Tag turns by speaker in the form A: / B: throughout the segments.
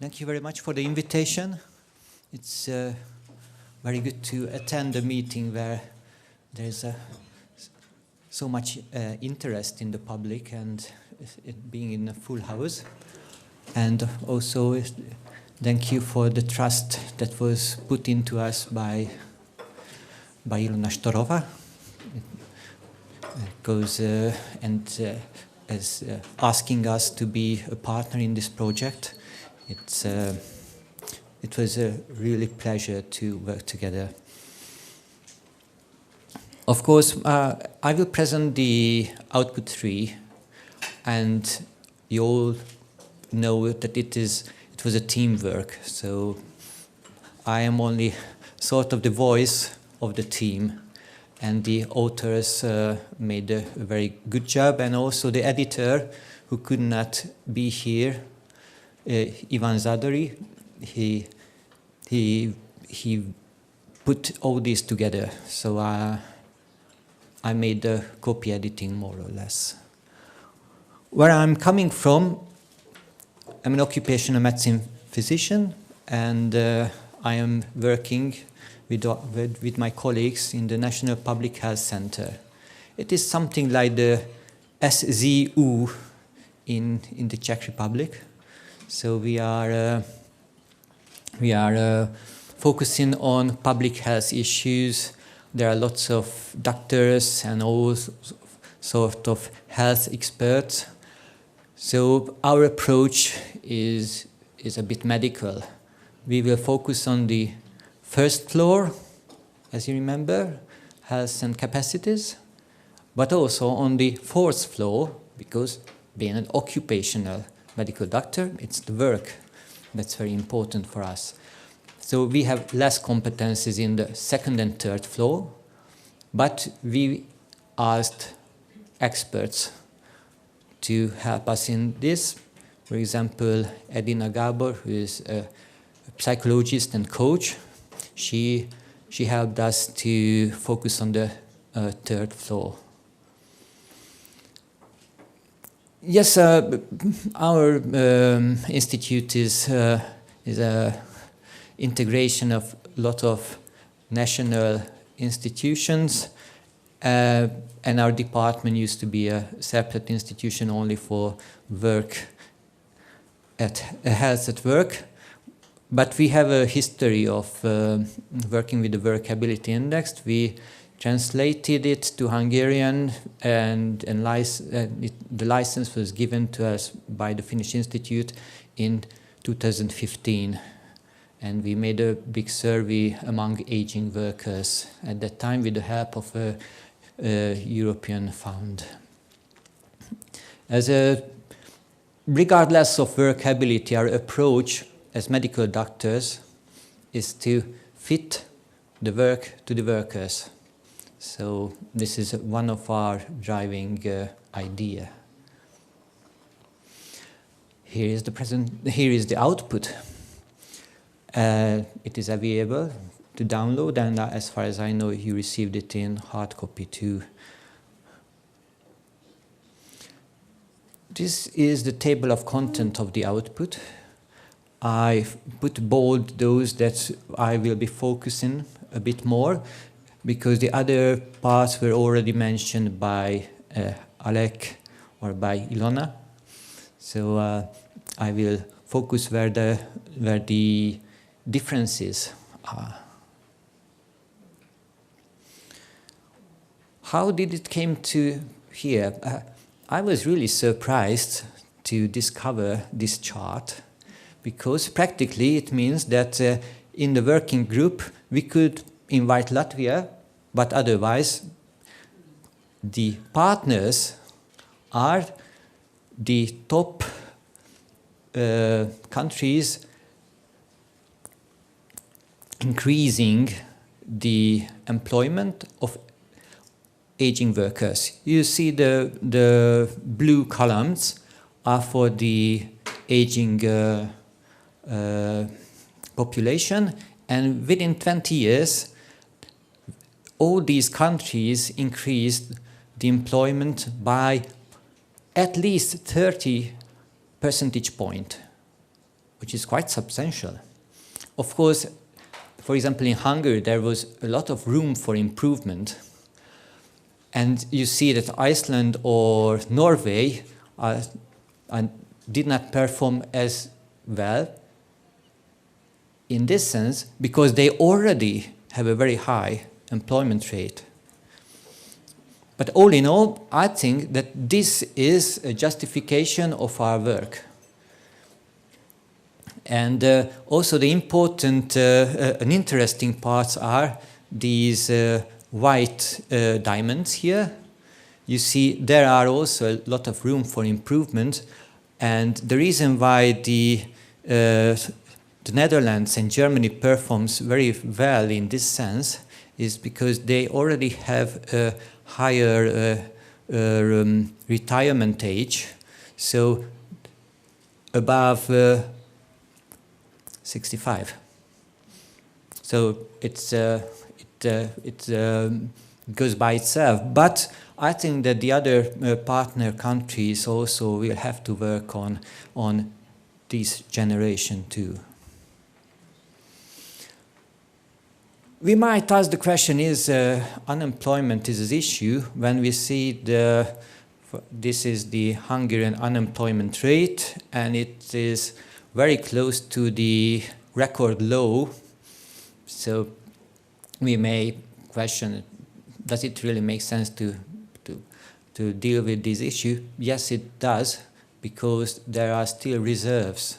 A: Thank you very much for the invitation. It's very good to attend a meeting where there's so much interest in the public and it being in a full house. And also thank you for the trust that was put into us by Ilona Storova. As asking us to be a partner in this project. It was a really pleasure to work together. Of course, I will present the output 3, and you all know that it was a teamwork. So I am only sort of the voice of the team, and the authors made a very good job, and also the editor, who could not be here, Ivan Zadori, he put all this together. So I made the copy editing more or less. Where I'm coming from, I'm an occupational medicine physician, and I am working with my colleagues in the National Public Health Center. It is something like the SZU in the Czech Republic. So we are focusing on public health issues. There are lots of doctors and all sort of health experts. So our approach is a bit medical. We will focus on the first floor, as you remember, health and capacities, but also on the fourth floor, because being an occupational medical doctor, it's the work that's very important for us. So we have less competencies in the second and third floor, but we asked experts to help us in this. For example, Edina Gabor, who is a psychologist and coach, she helped us to focus on the third floor. Yes, our institute is a integration of a lot of national institutions, and our department used to be a separate institution only for work health at work. But we have a history of working with the Workability Index. We translated it to Hungarian, and the license was given to us by the Finnish Institute in 2015. And we made a big survey among aging workers at that time with the help of a European fund. Regardless of workability, our approach as medical doctors is to fit the work to the workers. So this is one of our driving idea. Here is the output. It is available to download, and as far as I know, you received it in hard copy too. This is the table of content of the output. I put bold those that I will be focusing a bit more, because the other parts were already mentioned by Alek or by Ilona. So I will focus where the differences are. How did it came to here? I was really surprised to discover this chart, because practically it means that in the working group we could invite Latvia, but otherwise the partners are the top countries increasing the employment of aging workers. You see the blue columns are for the aging population, and within 20 years all these countries increased the employment by at least 30 percentage point. which is quite substantial. Of course, for example, in Hungary, there was a lot of room for improvement. And you see that Iceland or Norway did not perform as well in this sense because they already have a very high employment rate. But all in all, I think that this is a justification of our work. And also the important and interesting parts are these white diamonds here. You see there are also a lot of room for improvement, and the reason why the Netherlands and Germany performs very well in this sense is because they already have a higher retirement age, so above 65. So it goes by itself. But I think that the other partner countries also will have to work on this generation too. We might ask the question, is unemployment is an issue when we see this is the Hungarian unemployment rate, and it is very close to the record low. So we may question, does it really make sense to deal with this issue? Yes, it does, because there are still reserves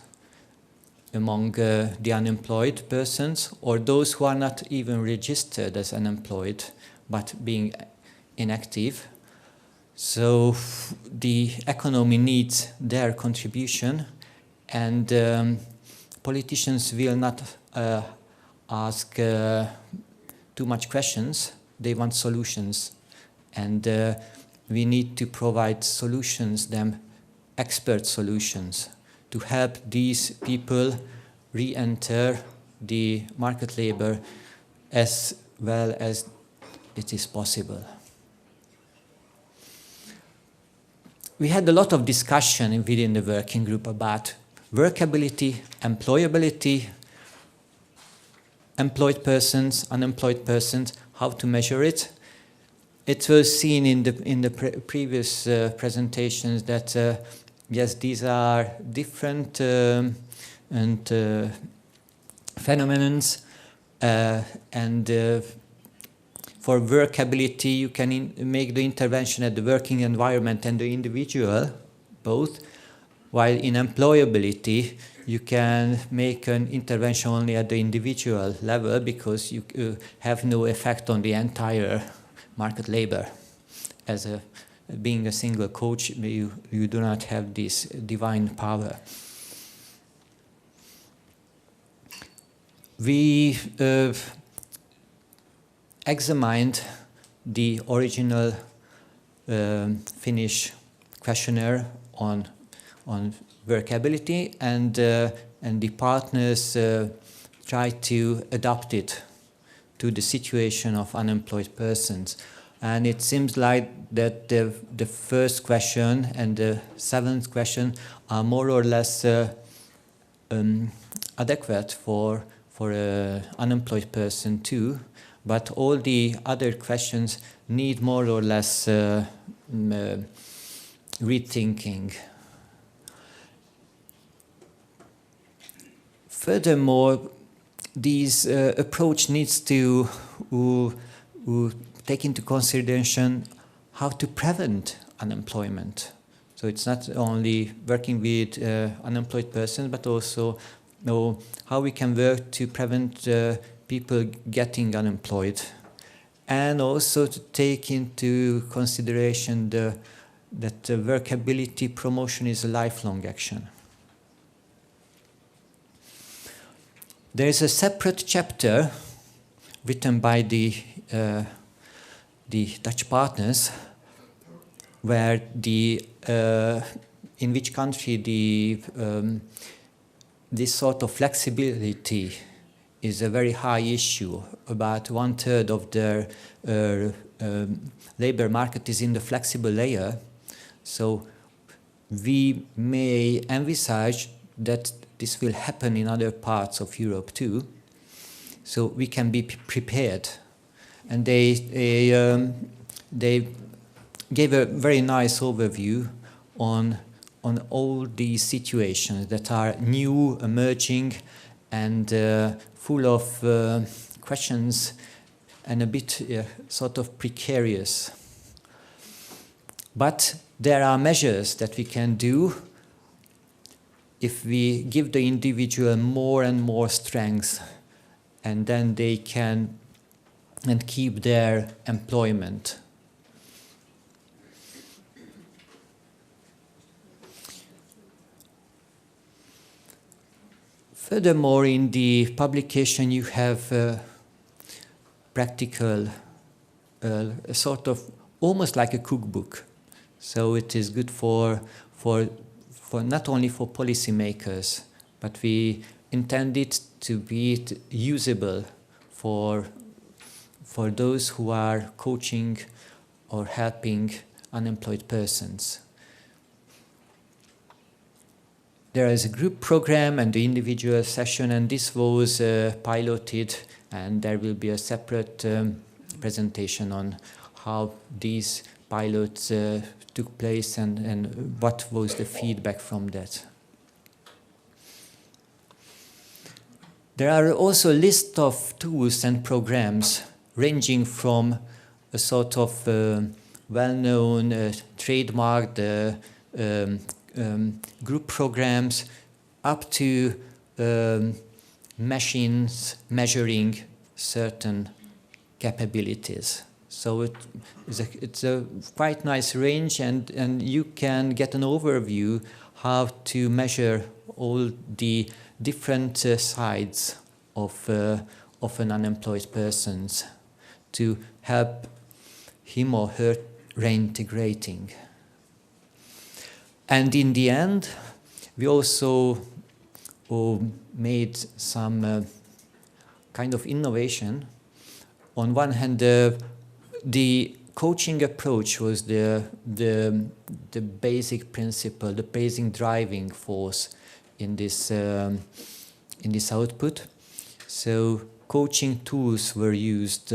A: among the unemployed persons, or those who are not even registered as unemployed but being inactive. So the economy needs their contribution, and politicians will not ask too much questions. They want solutions, and we need to provide solutions, them expert solutions, to help these people re-enter the market labor as well as it is possible. We had a lot of discussion within the working group about workability, employability, employed persons, unemployed persons, how to measure it. It was seen in the previous presentations that yes, these are different phenomenons, and for workability you can make the intervention at the working environment and the individual, both, while in employability you can make an intervention only at the individual level because you have no effect on the entire market labor. As being a single coach, you do not have this divine power. We examined the original Finnish questionnaire on workability, and the partners tried to adapt it to the situation of unemployed persons. And it seems like that the first question and the seventh question are more or less adequate for an unemployed person too, but all the other questions need more or less rethinking. Furthermore, this approach needs to take into consideration how to prevent unemployment. So it's not only working with unemployed persons, but also how we can work to prevent people getting unemployed, and also to take into consideration that workability promotion is a lifelong action. There is a separate chapter written by the Dutch partners, where in which country this sort of flexibility is a very high issue. About 1/3 of their labor market is in the flexible layer. So we may envisage that this will happen in other parts of Europe too, so we can be prepared. And they gave a very nice overview on all these situations that are new, emerging, and full of questions and a bit sort of precarious. But there are measures that we can do if we give the individual more and more strength, and then they can and keep their employment. Furthermore, in the publication you have practical, sort of almost like a cookbook. So it is good for not only for policymakers, but we intend it to be usable for those who are coaching or helping unemployed persons. There is a group program and the individual session, and this was piloted, and there will be a separate presentation on how these pilots took place and what was the feedback from that. There are also a list of tools and programs ranging from a sort of well-known trademarked group programs up to machines measuring certain capabilities. So it's a quite nice range, and you can get an overview how to measure all the different sides of an unemployed person to help him or her reintegrating. And in the end, we also made some kind of innovation. On one hand, the coaching approach was the basic principle, the basic driving force in this output. So coaching tools were used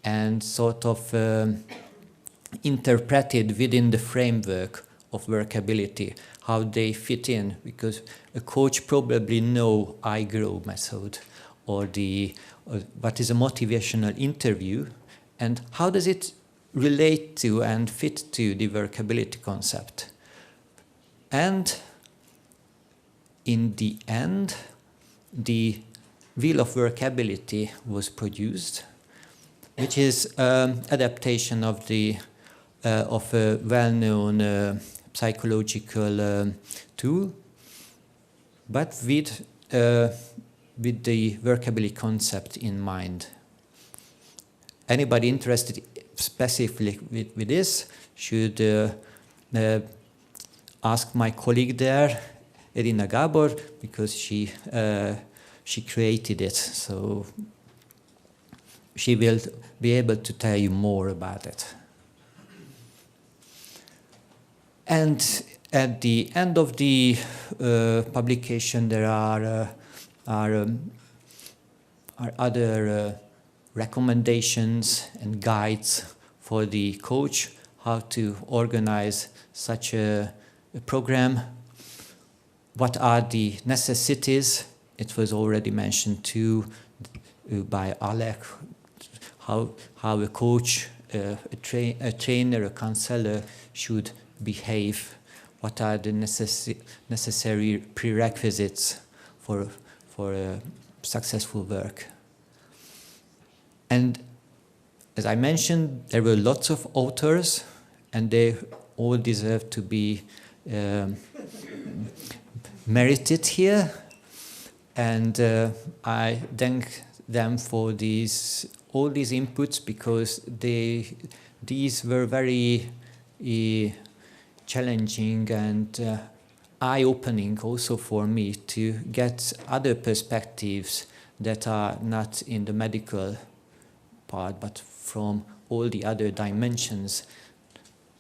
A: and sort of interpreted within the framework of workability, how they fit in, because a coach probably know I grow method or what is a motivational interview, and how does it relate to and fit to the workability concept. And in the end, the wheel of workability was produced, which is adaptation of a well-known psychological tool, but with the workability concept in mind. Anybody interested specifically with this should ask my colleague there, Irina Gabor, because she created it, so she will be able to tell you more about it. And at the end of the publication, there are other recommendations and guides for the coach how to organize such a program. What are the necessities? It was already mentioned too by Alec, how a coach, a trainer, a counselor should behave. What are the necessary prerequisites for successful work? And as I mentioned, there were lots of authors, and they all deserve to be merited here. And I thank them for all these inputs, because these were very challenging and eye-opening also for me to get other perspectives that are not in the medical part, but from all the other dimensions.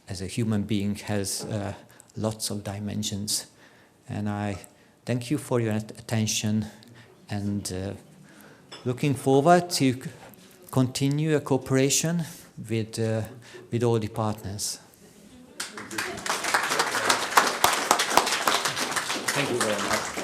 A: As a human being has lots of dimensions, and I Thank you for your attention, and looking forward to continue a cooperation with all the partners.
B: Thank you very much.